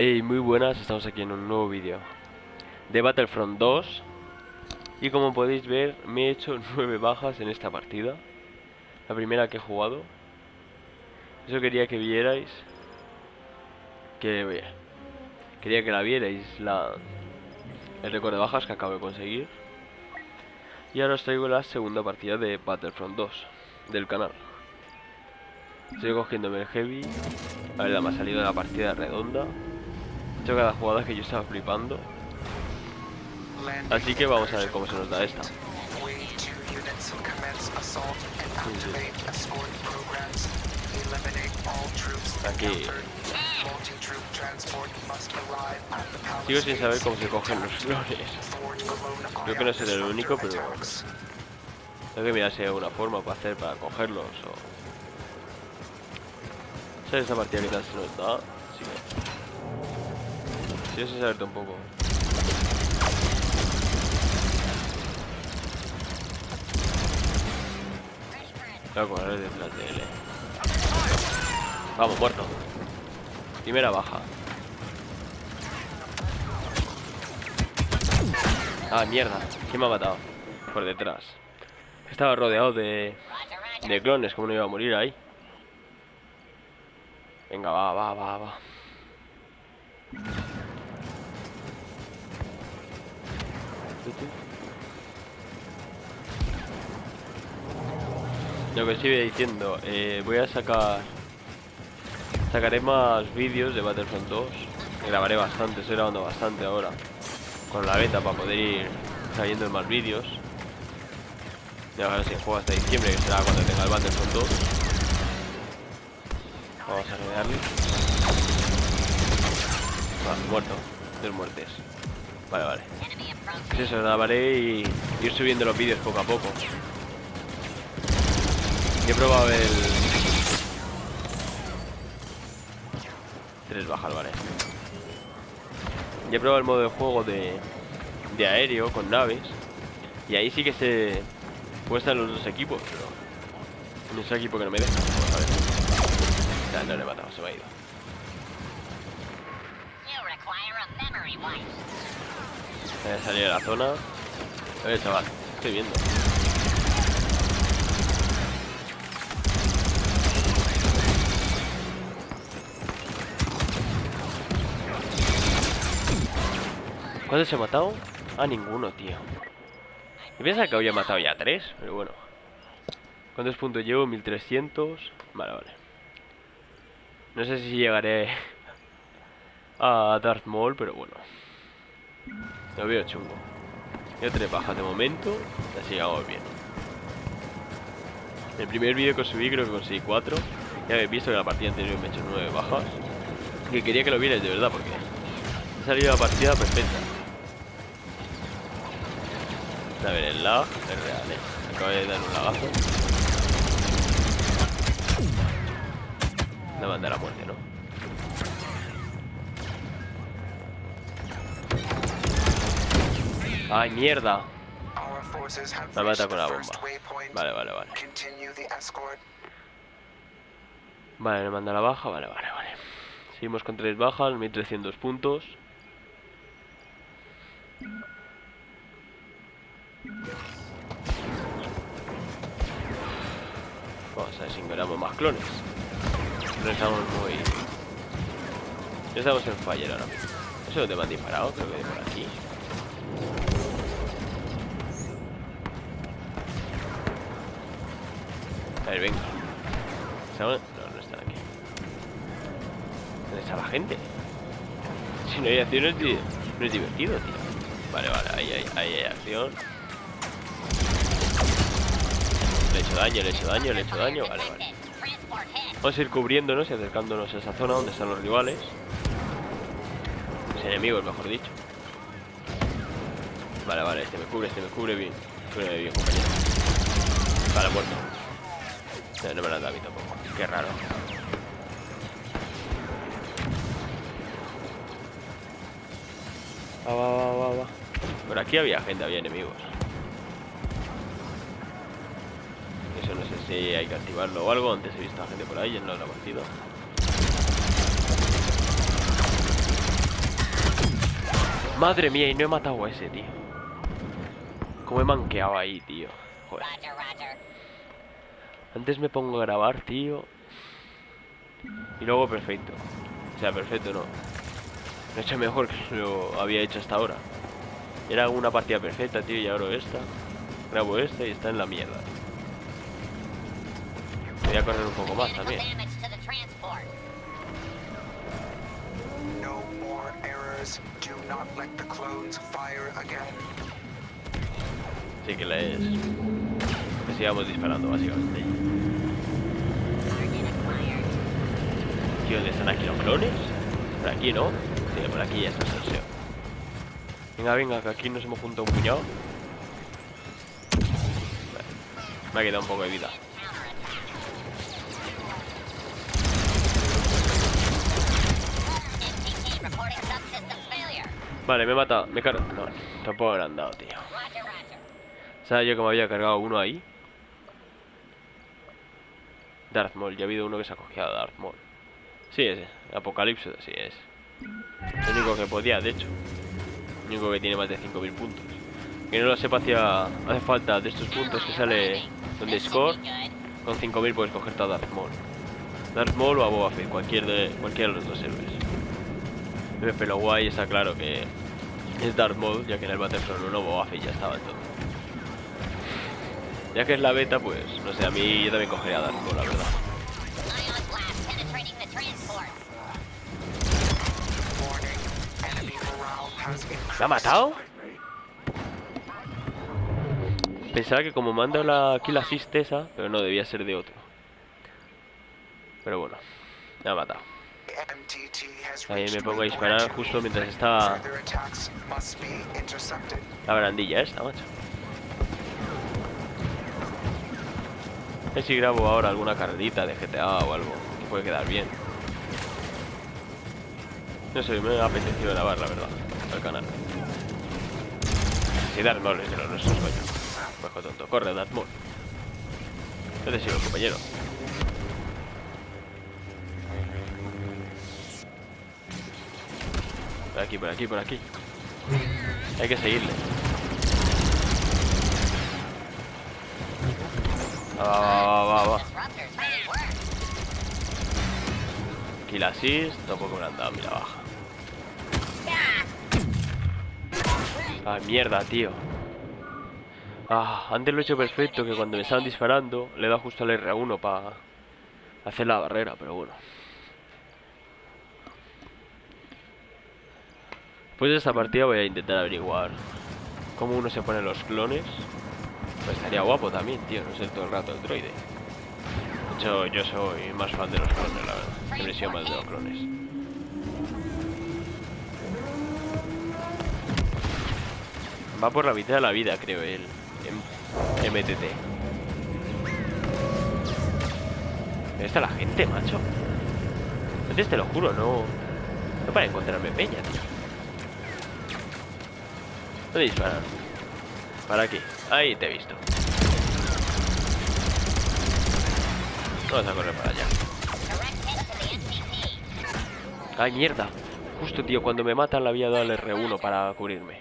Hey, muy buenas, estamos aquí en un nuevo vídeo de Battlefront 2. Y como podéis ver, me he hecho 9 bajas en esta partida, la primera que he jugado. Eso quería que vierais, quería que la vierais, el récord de bajas que acabo de conseguir. Y ahora os traigo la segunda partida de Battlefront 2 del canal. Estoy cogiéndome el heavy. La verdad, me ha salido la partida redonda. He hecho cada jugada que yo estaba flipando. Así que vamos a ver cómo se nos da esta. Aquí sigo sin saber cómo se cogen los clones. Creo que no seré el único, pero tengo que mirar si hay alguna forma para cogerlos o... ¿Sabes esta partida que tal se nos da? Así que sigo sin saberte un poco. Voy a correr detrás de él. Vamos, muerto. Primera baja. Ah, mierda. ¿Quién me ha matado? Por detrás. Estaba rodeado de clones. ¿Cómo no iba a morir ahí? Venga, va. Lo que sigue diciendo, voy a sacaré más vídeos de Battlefront 2. Grabaré bastante, estoy grabando bastante ahora con la beta para poder ir saliendo más vídeos. Ya a ver si juego hasta diciembre, que será cuando tenga el Battlefront 2. Vamos a rodearle. Muerto, 2 muertes. Vale. Pues eso, grabaré y ir subiendo los vídeos poco a poco. He probado el... 3 bajas, vale. He probado el modo de juego de aéreo con naves. Y ahí sí que se puestan los dos equipos, pero no es equipo que no me deja. Vamos a ver. Ya, no le he matado, se me ha ido. Voy a salir de la zona. A ver, chaval, estoy viendo. ¿Cuántos he matado? Ah, ninguno, tío. Yo pensaba que había matado ya 3, pero bueno. ¿Cuántos puntos llevo? 1300. Vale. No sé si llegaré a Darth Maul, pero bueno. Lo veo chungo. Yo 3 bajas de momento. Así vamos bien. El primer vídeo que subí creo que conseguí 4. Ya habéis visto que la partida anterior me he hecho 9 bajas. Que quería que lo vierais de verdad porque ha salido la partida perfecta. A ver, el lag es real, acabo de dar un lagazo. Me manda a la muerte, ¿no? ¡Ay, mierda! Me ha matado con la bomba. Vale. Vale, me manda a la baja, vale. Seguimos con 3 bajas, 1300 puntos. Vamos a ver si encontramos más clones. No estamos muy... No estamos en fire ahora mismo. ¿Eso no te me han disparado? Creo que de por aquí. A ver, venga. No están aquí. ¿Dónde está la gente? Si no hay acción no es divertido, tío. Vale, ahí hay acción. Le he hecho daño, vale. Vamos a ir cubriéndonos y acercándonos a esa zona donde están los rivales. Los enemigos, mejor dicho. Vale, este me cubre bien. Cúbreme bien, compañero. Vale, muerto. No me lo han dado a mí tampoco. Qué raro. Va. Por aquí había gente, había enemigos. Eso no sé si hay que activarlo o algo. Antes he visto a gente por ahí en la partida. Madre mía, y no he matado a ese, tío. Como he manqueado ahí, tío. Joder. Antes me pongo a grabar, tío. Y luego perfecto. O sea, perfecto no. Lo he hecho mejor que lo había hecho hasta ahora. Era una partida perfecta, tío, y ahora esta. Grabo esta y está en la mierda. Voy a correr un poco más también. Sí que les... que sigamos disparando, básicamente. Tío, ¿dónde están aquí los clones? Por aquí, ¿no? Sí, por aquí ya está el salseo. Venga, venga, que aquí nos hemos juntado un puñado. Vale. Me ha quedado un poco de vida. Vale, me he matado. Me he cargado. No, tampoco me han dado, tío. ¿Sabes yo que me había cargado uno ahí? Darth Maul, ya ha habido uno que se ha cogido a Darth Maul. Sí, ese. Apocalipsis, sí es. El único que podía, de hecho. El único que tiene más de 5000 puntos. Que no lo sepa, hace falta de estos puntos que sale donde score. Con 5000 puedes cogerte a Darth Maul. Darth Maul o a Boba Fett, cualquiera de los dos héroes. Pero guay está claro que es Darth Maul, ya que en el Battlefront 1 Boba Fett ya estaba en todo. Ya que es la beta, pues, no sé, a mí yo también cogería a Darth Maul, la verdad. ¿Me ha matado? Pensaba que como manda aquí la assist esa, pero no, debía ser de otro. Pero bueno, me ha matado. Ahí me pongo a disparar justo mientras está la barandilla esta, macho. A ver si grabo ahora alguna carrerita de GTA o algo, que puede quedar bien. No sé, me ha apetecido grabar, la verdad, al canal. Si Darth Maul es de los nuestros, coño. Bajo tonto, corre, Darth Maul. Yo te sigo, compañero. Por aquí, por aquí, por aquí. Hay que seguirle. Va. Kill assist, tampoco me han dado, mira, baja. Ah, mierda, tío. Ah, antes lo he hecho perfecto, que cuando me estaban disparando le he dado justo al R1 para hacer la barrera, pero bueno. Después de esta partida voy a intentar averiguar cómo uno se pone los clones. Pues estaría guapo también, tío, no ser todo el rato el droide. De hecho, yo soy más fan de los clones, la verdad. Siempre he sido más de los clones. Va por la mitad de la vida, creo, él. En MTT. ¿Dónde está la gente, macho? Antes te lo juro, no para encontrarme peña, tío. ¿Dónde disparan? Para aquí. Ahí te he visto. Vamos a correr para allá. ¡Ay, mierda! Justo, tío, cuando me matan le había dado el R1 para cubrirme.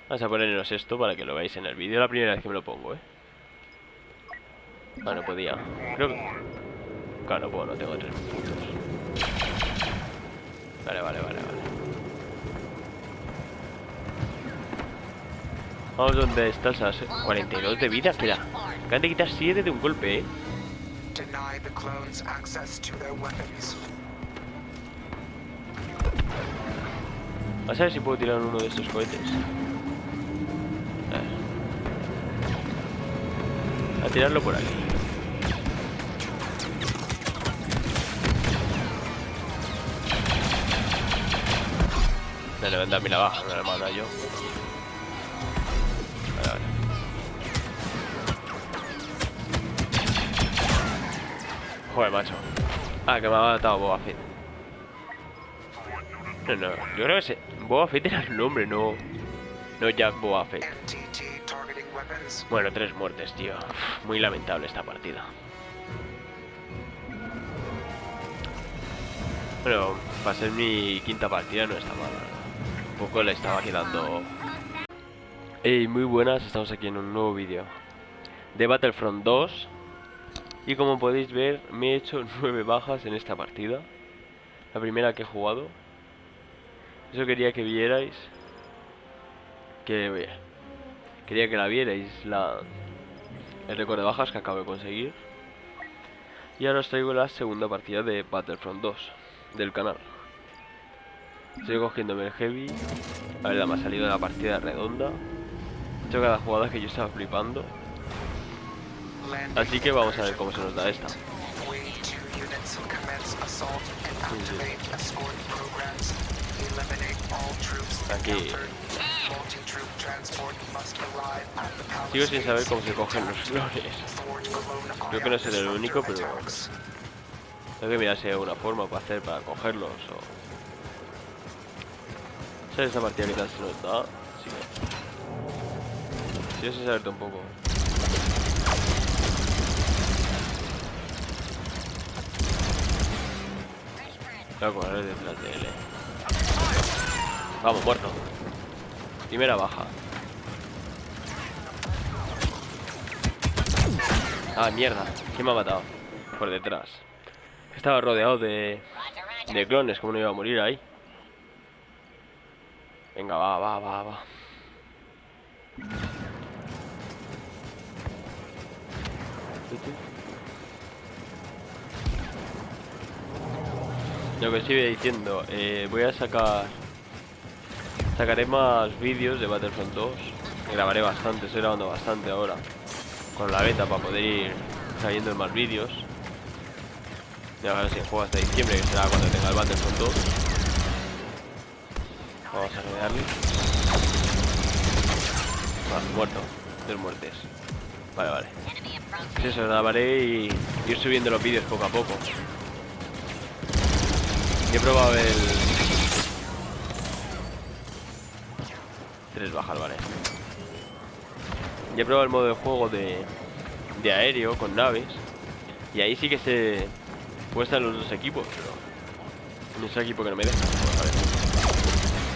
Vamos a ponernos esto para que lo veáis en el vídeo. La primera vez que me lo pongo, ¿eh? Ah, no podía. Creo que... Claro, pues no tengo 3 puntos. Vale. Vamos donde está el SAS. 42 de vida, queda. Acaban de quitar 7 de un golpe, ¿eh? Vamos a ver si puedo tirar uno de estos cohetes. A tirarlo por aquí. Me levanta mi la baja, me la manda yo. Vale. Joder, macho. Ah, que me ha matado Boba Fett. No, yo creo que ese Boba Fett era el nombre, no Jack Boba Fett. Bueno, 3 muertes, tío. Muy lamentable esta partida. Pero para ser mi quinta partida no está mal, ¿verdad? poco le estaba quedando. Hey, muy buenas, estamos aquí en un nuevo vídeo de Battlefront 2. Y como podéis ver, me he hecho 9 bajas en esta partida, la primera que he jugado. Eso quería que vierais, quería que la vierais, el récord de bajas que acabo de conseguir. Y ahora os traigo la segunda partida de Battlefront 2 del canal. Estoy cogiéndome el heavy. A ver, me ha salido la partida redonda. He hecho cada jugada que yo estaba flipando. Así que vamos a ver cómo se nos da esta. Sí, sí. Aquí sigo sin saber cómo se cogen los flores. Creo que no seré el único, pero tengo que mirar si hay alguna forma para hacer para cogerlos o... ¿Sabes esta partida que tal se nos da? Así que... sigo sin saberte un poco. Voy a correr detrás de él. Vamos, muerto. Primera baja. Ah, mierda. ¿Quién me ha matado? Por detrás. Estaba rodeado de clones. ¿Cómo no iba a morir ahí? Venga, va. Lo que sigue diciendo, voy a sacaré más vídeos de Battlefront 2. Grabaré bastante, estoy grabando bastante ahora con la beta para poder ir trayendo más vídeos. Ya a ver si juego hasta diciembre, que será cuando tenga el Battlefront 2. Vamos a rodearle. Muerto, 2 muertes. Vale. Pues eso, grabaré y ir subiendo los vídeos poco a poco. He probado el... 3 bajas, vale. Ya he probado el modo de juego de aéreo con naves. Y ahí sí que se muestran los dos equipos, pero no es el equipo que no me deja.